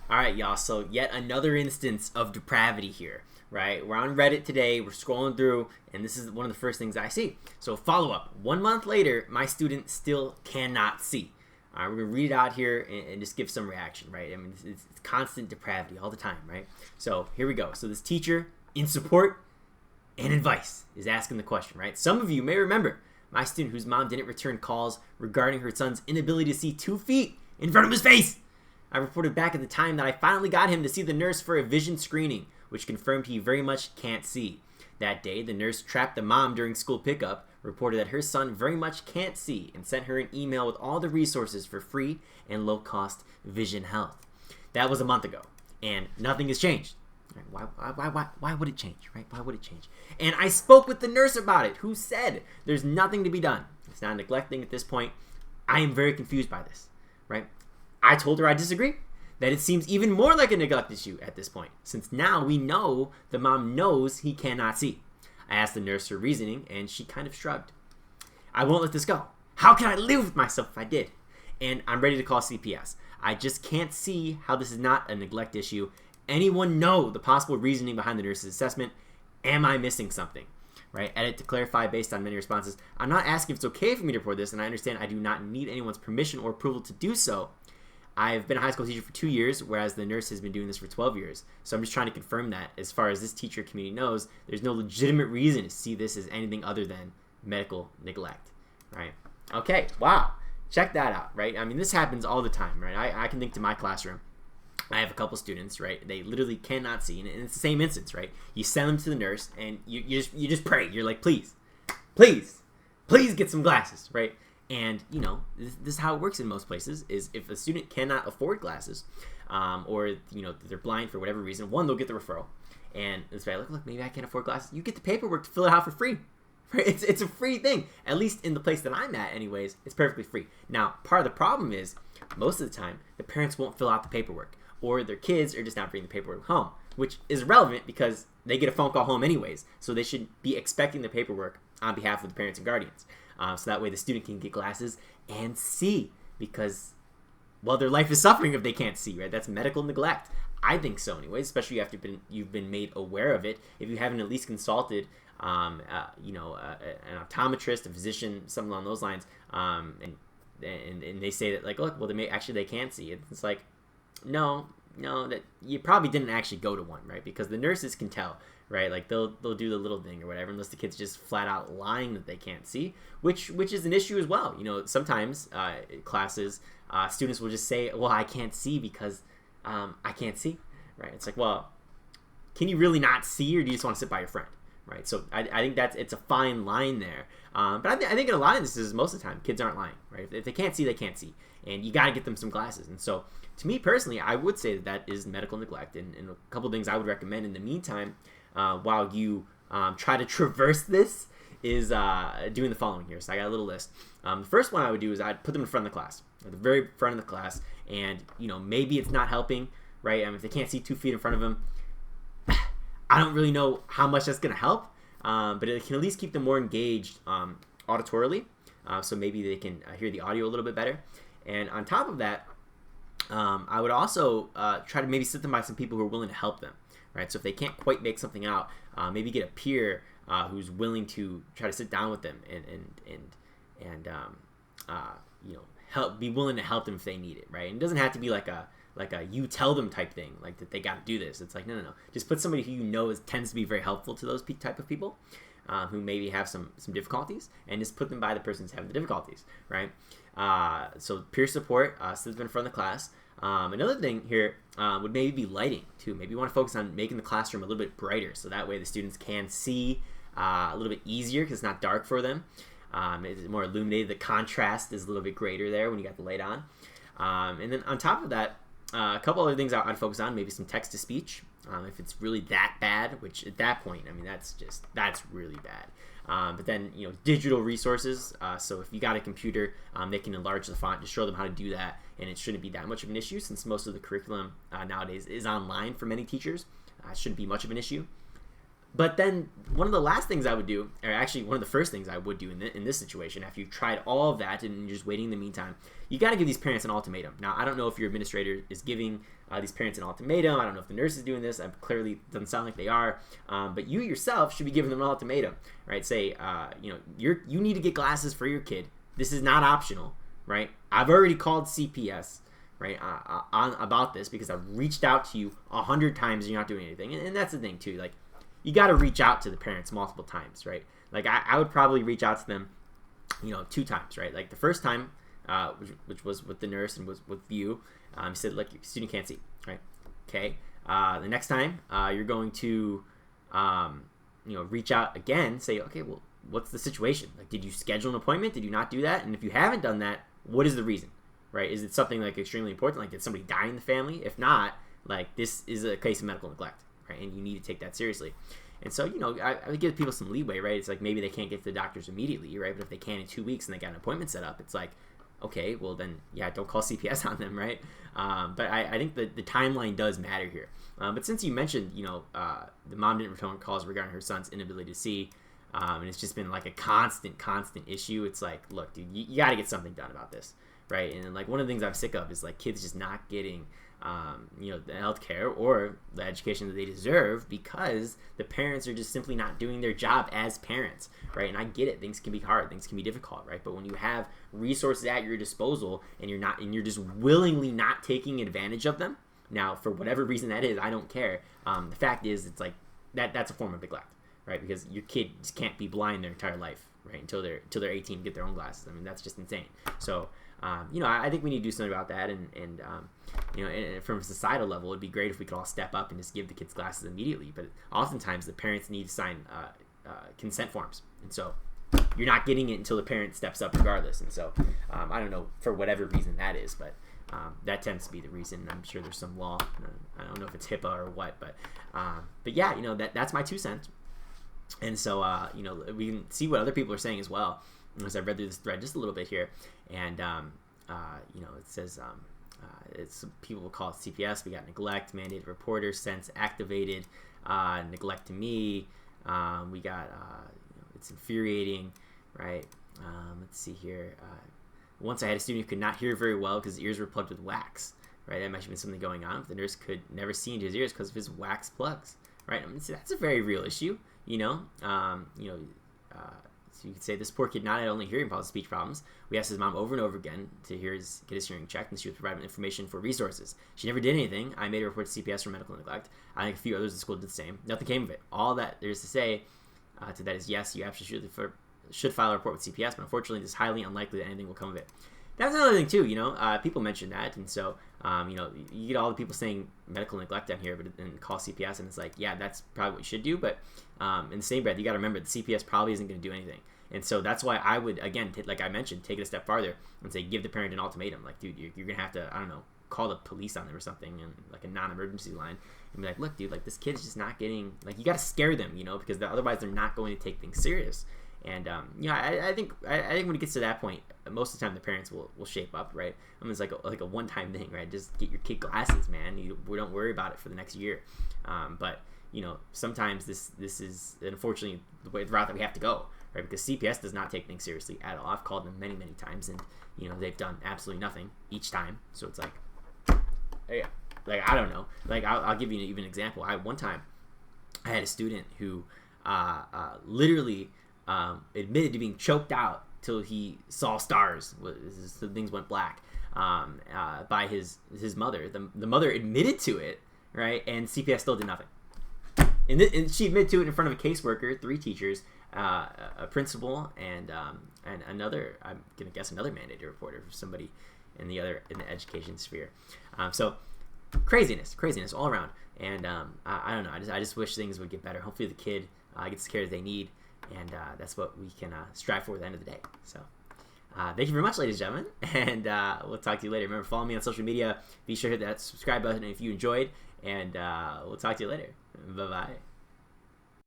All right, y'all. So yet another instance of depravity here, right? We're on Reddit today. We're scrolling through, and this is one of the first things I see. So follow up. 1 month later, my student still cannot see. All right, we're gonna read it out here and just give some reaction, right? I mean, it's constant depravity all the time, right? So here we go. So this teacher, in support and advice, is asking the question, right? Some of you may remember my student whose mom didn't return calls regarding her son's inability to see 2 feet in front of his face. I reported back at the time that I finally got him to see the nurse for a vision screening, which confirmed he very much can't see. That day, the nurse trapped the mom during school pickup, reported that her son very much can't see, and sent her an email with all the resources for free and low-cost vision health. That was a month ago, and nothing has changed. Why would it change, right? Why would it change? And I spoke with the nurse about it, who said there's nothing to be done. It's not a neglect thing at this point. I am very confused by this, right? I told her I disagree, that it seems even more like a neglect issue at this point, since now we know the mom knows he cannot see. I asked the nurse her reasoning, and she kind of shrugged. I won't let this go. How can I live with myself if I did? And I'm ready to call CPS. I just can't see how this is not a neglect issue. Anyone know the possible reasoning behind the nurse's assessment? Am I missing something? Right? Edit to clarify based on many responses. I'm not asking if it's okay for me to report this, and I understand I do not need anyone's permission or approval to do so. I've been a high school teacher for 2 years, whereas the nurse has been doing this for 12 years. So I'm just trying to confirm that, as far as this teacher community knows, there's no legitimate reason to see this as anything other than medical neglect, right? Okay, wow. Check that out, right? I mean, this happens all the time, right? I can think to my classroom. I have a couple students, right? They literally cannot see, and it's the same instance, right? You send them to the nurse, and you just pray. You're like, please get some glasses, right? And, you know, this is how it works in most places, is if a student cannot afford glasses, or, you know, they're blind for whatever reason, one, they'll get the referral. And it's like, look, maybe I can't afford glasses. You get the paperwork to fill it out for free. Right? It's a free thing. At least in the place that I'm at anyways, it's perfectly free. Now, part of the problem is, most of the time, the parents won't fill out the paperwork. Or their kids are just not bringing the paperwork home, which is irrelevant because they get a phone call home anyways. So they should be expecting the paperwork on behalf of the parents and guardians. So that way the student can get glasses and see, because, well, their life is suffering if they can't see, right? That's medical neglect. I think so anyways, especially after you've been made aware of it. If you haven't at least consulted, an optometrist, a physician, something along those lines, and they say that, like, look, well, they can't see. It's like, no, that you probably didn't actually go to one, right? Because the nurses can tell, right? Like they'll do the little thing or whatever, unless the kid's just flat out lying that they can't see, which is an issue as well. You know, sometimes classes, students will just say, well, I can't see because I can't see, right? It's like, well, can you really not see, or do you just want to sit by your friend, right? So I think it's a fine line there. But I think in a lot of instances, most of the time, kids aren't lying, right? If they can't see, they can't see. And you got to get them some glasses. And so, to me personally, I would say that is medical neglect. And a couple things I would recommend in the meantime, while you try to traverse this, is doing the following here. So I got a little list. The first one I would do is I'd put them in front of the class, at the very front of the class. And, you know, maybe it's not helping, right? I mean, if they can't see 2 feet in front of them, I don't really know how much that's going to help. But it can at least keep them more engaged auditorily. So maybe they can hear the audio a little bit better. And on top of that, I would also try to maybe sit them by some people who are willing to help them, right? So if they can't quite make something out, maybe get a peer who's willing to try to sit down with them and be willing to help them if they need it, right? And it doesn't have to be like a you tell them type thing, like that they got to do this. It's like, no. Just put somebody who you know tends to be very helpful to those type of people who maybe have some difficulties, and just put them by the person who's having the difficulties, right? So peer support, sit them in front of the class. Another thing here would maybe be lighting too. Maybe you want to focus on making the classroom a little bit brighter, so that way the students can see a little bit easier because it's not dark for them. It's more illuminated. The contrast is a little bit greater there when you got the light on. And then on top of that, a couple other things I'd focus on, maybe some text-to-speech, if it's really that bad, which at that point, I mean, that's really bad. But then, you know, digital resources, so if you got a computer, they can enlarge the font, just show them how to do that, and it shouldn't be that much of an issue since most of the curriculum nowadays is online for many teachers. It shouldn't be much of an issue. But then one of the last things I would do, or actually one of the first things I would do in this situation, after you've tried all of that and you're just waiting in the meantime, you got to give these parents an ultimatum. Now, I don't know if your administrator is giving these parents an ultimatum. I don't know if the nurse is doing this. It clearly doesn't sound like they are. But you yourself should be giving them an ultimatum, right? Say, you need to get glasses for your kid. This is not optional, right? I've already called CPS, right, about this because I've reached out to you 100 times and you're not doing anything. And that's the thing too. Like, you got to reach out to the parents multiple times, right? Like I would probably reach out to them, 2 times, right? Like the first time, which was with the nurse and was with you, he said, look, your student can't see, right? Okay. The next time, you're going to, reach out again, say, okay, well, what's the situation? Like, did you schedule an appointment? Did you not do that? And if you haven't done that, what is the reason, right? Is it something like extremely important? Like, did somebody die in the family? If not, like, this is a case of medical neglect, right? And you need to take that seriously. And so, I would give people some leeway, right? It's like maybe they can't get to the doctors immediately, right? But if they can in 2 weeks and they got an appointment set up, it's like, okay, well then, yeah, don't call CPS on them, right? But I think the timeline does matter here. But since you mentioned, the mom didn't return calls regarding her son's inability to see, and it's just been like a constant issue. It's like, look, dude, you got to get something done about this, right? And like one of the things I'm sick of is like kids just not getting the healthcare or the education that they deserve because the parents are just simply not doing their job as parents, right? And I get it, things can be hard, things can be difficult, right? But when you have resources at your disposal and you're just willingly not taking advantage of them, now for whatever reason that is, I don't care. The fact is, it's like that's a form of neglect, right? Because your kid just can't be blind their entire life, right? Until they're 18 and get their own glasses. I mean, that's just insane. So I think we need to do something about that, and from a societal level, it'd be great if we could all step up and just give the kids glasses immediately. But oftentimes, the parents need to sign consent forms, and so you're not getting it until the parent steps up, regardless. And so I don't know for whatever reason that is, but that tends to be the reason. I'm sure there's some law. I don't know if it's HIPAA or what, but yeah, that's my 2 cents. And so we can see what other people are saying as well. As I read through this thread just a little bit here, and it says it's people will call it CPS. We got neglect, mandated reporter, sense activated, neglect to me. We got it's infuriating, right? Let's see here. Once I had a student who could not hear very well because his ears were plugged with wax, right? That might have been something going on. The nurse could never see into his ears because of his wax plugs, right? I mean, so that's a very real issue, So you could say this poor kid not had only hearing problems, speech problems. We asked his mom over and over again to get his hearing checked, and she was providing information for resources. She never did anything. I made a report to CPS for medical neglect. I think a few others in the school did the same. Nothing came of it. All that there is to say to that is yes, you absolutely should file a report with CPS, but unfortunately, it is highly unlikely that anything will come of it. That's another thing too. People mention that, and so you get all the people saying medical neglect down here, but and call CPS, and it's like, yeah, that's probably what you should do. But in the same breath, you got to remember the CPS probably isn't going to do anything. And so that's why I would, again, like I mentioned, take it a step farther and say, give the parent an ultimatum. Like, dude, you're going to have to, I don't know, call the police on them or something, and like a non-emergency line, and be like, look, dude, like this kid's just not getting, like, you got to scare them, because otherwise they're not going to take things serious. And, I think when it gets to that point, most of the time the parents will shape up, right? I mean, it's like a one-time thing, right? Just get your kid glasses, man. We don't worry about it for the next year. But, sometimes this is, unfortunately, the route that we have to go. Right, because CPS does not take things seriously at all. I've called them many, many times, and they've done absolutely nothing each time. So it's like, yeah, like I don't know. Like I'll give you even an example. One time I had a student who literally admitted to being choked out till he saw stars. So things went black by his mother. The mother admitted to it, right, and CPS still did nothing. And she admitted to it in front of a caseworker, 3 teachers. A principal and another, I'm gonna guess another mandated reporter, somebody in the education sphere. So craziness all around. And I don't know. I just wish things would get better. Hopefully the kid gets the care that they need, and that's what we can strive for at the end of the day. So thank you very much, ladies and gentlemen, and we'll talk to you later. Remember, follow me on social media. Be sure to hit that subscribe button if you enjoyed, and we'll talk to you later. Bye bye.